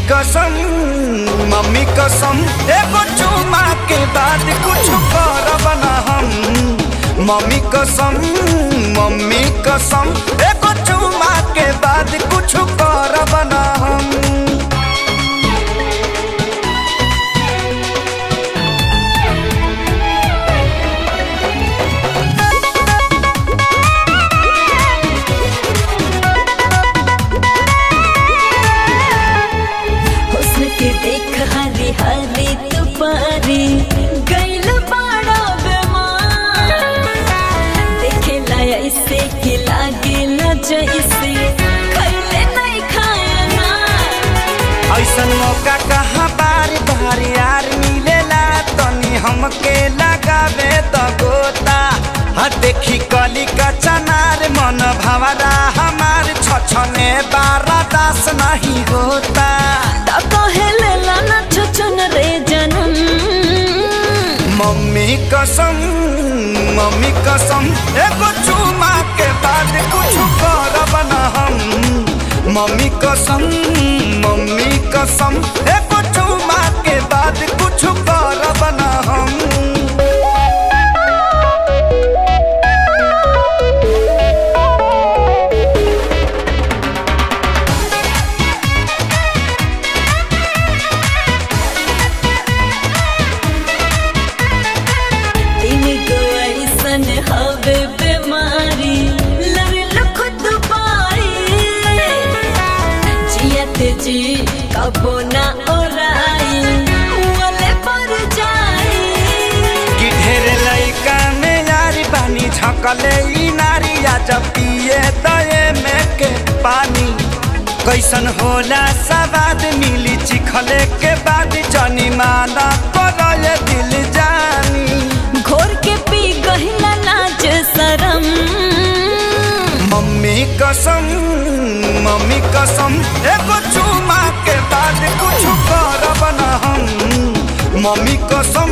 कसम मम्मी कसम एगो चुमा के बाद कुछ करब ना हम। मम्मी कसम एगो चुमा के बाद कुछ करब ना हम। देख हरी हरी तुपारी गैल बाड़ा बेमार। देखे लाया इसे कि लागे न जैसे खैले नहीं खाया ना। ऐसन मौका कहाँ बारी बारी यार मिलेला, तनी हमके लगावे त गोता। देखी कली का चनार मन भवरा हमार छछने बारा दास नहीं होता। मम्मी कसम एगो चुमा के बाद कुछ करब ना हम। मम्मी कसम एगो चुमा के बाद कुछ करब ना हम। हवे बीमारी लड़ खुद पाई जियत जी कबो ना ओराई वाले पर जाई। कि ढेर लइका में यारी बानी झकले ई नारी जब पिए दए में के पानी। कैसन होला सवाद मिली चिखले के बाद जनी माना करे दिल जानी। घोर के पी गहिला लाज शरम। मम्मी कसम एगो चुमा के बाद कुछ करब ना हम। मम्मी कसम